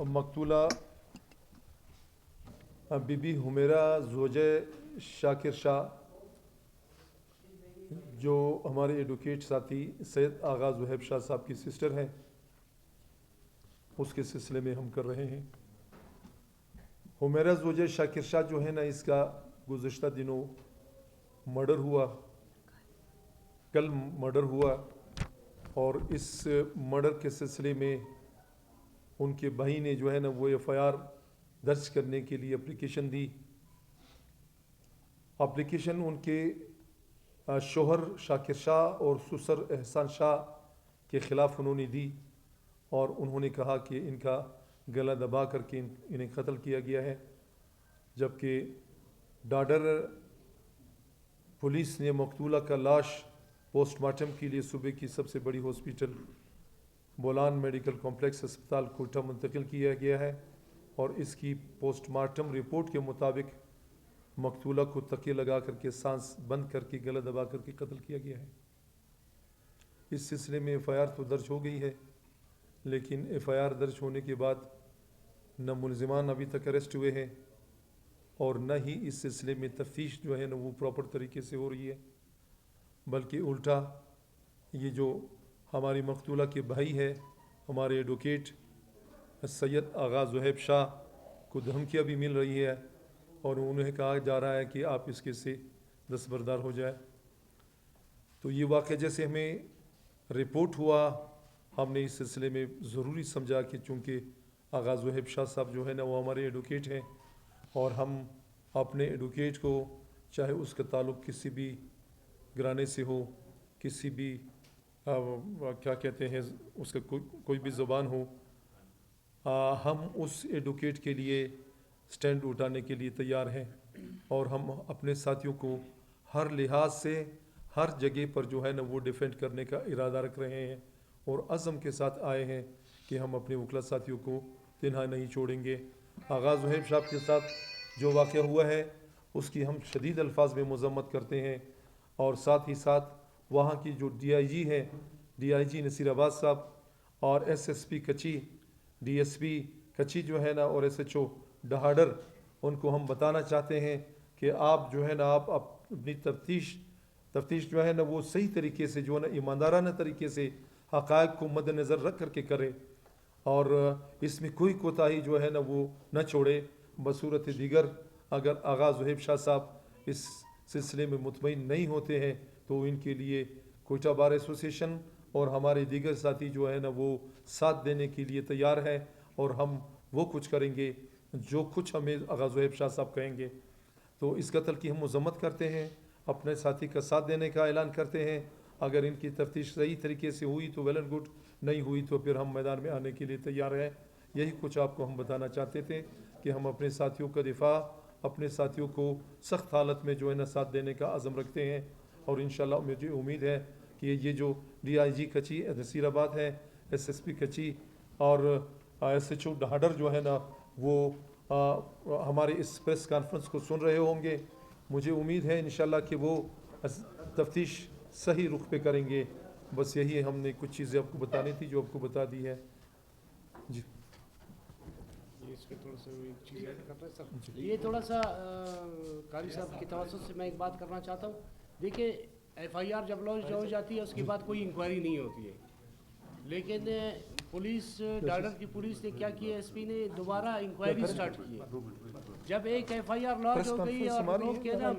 मकतूला बीबी हुमेरा ज़ोजे शाकिर शाह जो हमारे एडवोकेट साथी सैयद आगा ज़ुहैब शाह साहब की सिस्टर हैं, उसके सिलसिले में हम कर रहे हैं। हुमेरा ज़ोजे शाकिर शाह जो है ना, इसका गुज़श्ता दिनों मर्डर हुआ, कल मर्डर हुआ, और इस मर्डर के सिलसिले में उनके भाई ने जो है ना वो FIR दर्ज करने के लिए एप्लीकेशन दी। एप्लीकेशन उनके शोहर शाकिर शाह और ससुर एहसान शाह के ख़िलाफ़ उन्होंने दी, और उन्होंने कहा कि इनका गला दबा करके इन्हें कत्ल किया गया है। जबकि डाडर पुलिस ने मकतूला का लाश पोस्टमार्टम के लिए सुबह की सबसे बड़ी हॉस्पिटल बोलान मेडिकल कॉम्प्लेक्स अस्पताल कोटा मुंतकिल किया गया है, और इसकी पोस्टमार्टम रिपोर्ट के मुताबिक मकतूला को तकिए लगा करके सांस बंद करके गला दबा करके कत्ल किया गया है। इस सिलसिले में FIR तो दर्ज हो गई है, लेकिन FIR दर्ज होने के बाद न मुलजिमान अभी तक अरेस्ट हुए हैं, और न ही इस सिलसिले में तफ्तीश जो है ना वो प्रॉपर तरीके से हो रही है, बल्कि उल्टा ये जो हमारी मकतूला के भाई है, हमारे एडवोकेट सैयद आगा ज़ुहैब शाह को धमकियाँ भी मिल रही है, और उन्हें कहा जा रहा है कि आप इसके से दस्तबरदार हो जाए। तो ये वाक़या जैसे हमें रिपोर्ट हुआ, हमने इस सिलसिले में ज़रूरी समझा कि चूँकि आगा ज़ुहैब शाह साहब जो है ना वो हमारे एडवोकेट हैं, और हम अपने एडवोकेट को चाहे उसका ताल्लुक़ किसी भी घराने से हो, किसी भी क्या कहते हैं उसका कोई भी ज़ुबान हो, हम उस एडवोकेट के लिए स्टैंड उठाने के लिए तैयार हैं, और हम अपने साथियों को हर लिहाज से हर जगह पर जो है ना वो डिफेंड करने का इरादा रख रहे हैं, और अज़म के साथ आए हैं कि हम अपने वकला साथियों को तन्हा नहीं छोड़ेंगे। आगा ज़ुहैब साहब के साथ जो वाक़या हुआ है उसकी हम शदीद अल्फाज में मज़म्मत करते हैं, और साथ ही साथ वहाँ की जो DIG हैं, DIG नसीराबाद साहब और SSP कच्ची, DSP कच्ची जो है ना, और SHO डहाडर, उनको हम बताना चाहते हैं कि आप जो है ना आप अपनी तफ्तीश जो है ना वो सही तरीके से जो है ना ईमानदाराना तरीके से हक़ाइक़ को मद्देनज़र रख करके करें, और इसमें कोई कोताही जो है ना वो न छोड़े। बसूरत दीगर अगर आगा ज़ुहैब शाह साहब इस सिलसिले में मुतमईन नहीं होते हैं तो इनके लिए कोयटा बार एसोसिएशन और हमारे दीगर साथी जो है ना वो साथ देने के लिए तैयार है, और हम वो कुछ करेंगे जो कुछ हमें आगा ज़ुहैब शाह साहब कहेंगे। तो इस कत्ल की हम मज़म्मत करते हैं, अपने साथी का साथ देने का ऐलान करते हैं। अगर इनकी तफ्तीश सही तरीके से हुई तो वेल एंड गुड, नहीं हुई तो फिर हम मैदान में आने के लिए तैयार हैं। यही कुछ आपको हम बताना चाहते थे कि हम अपने साथियों का दिफा, अपने साथियों को सख्त हालत में जो है ना साथ देने का अज़म रखते हैं, और इंशाल्लाह मुझे उम्मीद है कि ये जो DIG कच्ची नसीराबाद है, SSP कच्ची और SHO डहाडर जो है ना वो हमारे इस प्रेस कॉन्फ्रेंस को सुन रहे होंगे। मुझे उम्मीद है इंशाल्लाह कि वो तफ्तीश सही रुख पे करेंगे। बस यही हमने कुछ चीज़ें आपको बतानी थी जो आपको बता दी है। जी ये थोड़ा सा कारी साहब की तवज्जो से मैं एक बात करना चाहता हूँ। देखिए FIR जब लॉन्च हो जाती है उसके बाद कोई इंक्वायरी नहीं होती है, लेकिन पुलिस डाडर की पुलिस ने क्या किया, SP ने दोबारा इंक्वायरी स्टार्ट की है। जब एक FIR लॉन्च हो गई और लोग के ना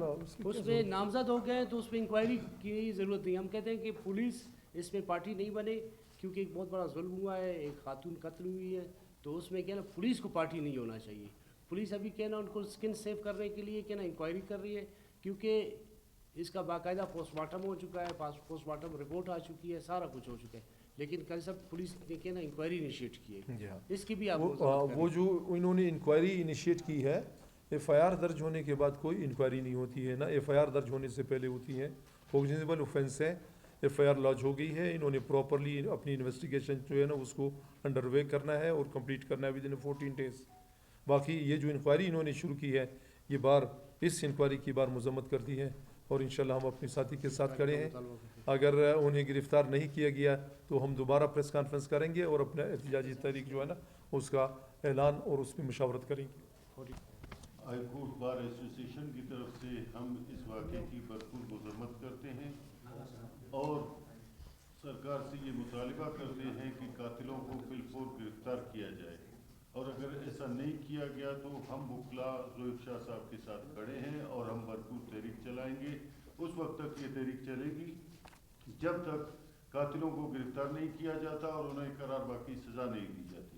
उसमें नामजद हो गए तो उसमें इंक्वायरी की ज़रूरत नहीं। हम कहते हैं कि पुलिस इसमें पार्टी नहीं बने, क्योंकि एक बहुत बड़ा जुल्म हुआ है, एक खातून कत्ल हुई है, तो उसमें क्या ना पुलिस को पार्टी नहीं होना चाहिए। पुलिस अभी क्या ना उनको स्किन सेव करने के लिए क्या ना इंक्वायरी कर रही है, क्योंकि इसका बाकायदा पोस्टमार्टम हो चुका है, पोस्टमार्टम रिपोर्ट आ चुकी है, सारा कुछ हो चुका है, लेकिन कल सब पुलिस ने क्या ना इंक्वायरी इनिशिएट की है। इसकी भी आप वो जो इन्होंने इंक्वायरी इनिशिएट की है, FIR दर्ज होने के बाद कोई इंक्वायरी नहीं होती है ना, FIR दर्ज होने से पहले होती है। कॉग्निजेबल ऑफेंस है, FIR लॉन्च हो गई है, इन्होंने प्रॉपरली अपनी इन्वेस्टिगेशन जो है ना उसको अंडरवे करना है और कंप्लीट करना है विद इन 14 डेज। बाकी ये जो इंक्वायरी इन्होंने शुरू की है, ये बार इस इंक्वायरी की बार मजम्मत कर दी है, और इंशाल्लाह हम अपने साथी के साथ खड़े हैं। अगर उन्हें गिरफ़्तार नहीं किया गया तो हम दोबारा प्रेस कॉन्फ्रेंस करेंगे और अपना एहतजाजी तहरीक जो है ना उसका اعلان اور اس میں مشاورت کریں گے۔ ہائی کورٹ بار ایسوسیشن کی طرف سے ہم اس واقعے کی بھرپور مذمت کرتے ہیں اور سرکار سے یہ مطالبہ کرتے ہیں کہ قاتلوں کو بالفور گرفتار کیا جائے، اور اگر ایسا نہیں کیا گیا تو ہم وکلا ذوالفقار شاہ صاحب کے ساتھ کھڑے ہیں اور ہم بھرپور تحریک چلائیں گے۔ اس وقت تک یہ تحریک چلے گی جب تک قاتلوں کو گرفتار نہیں کیا جاتا اور انہیں قرار باقی سزا نہیں دی جاتی۔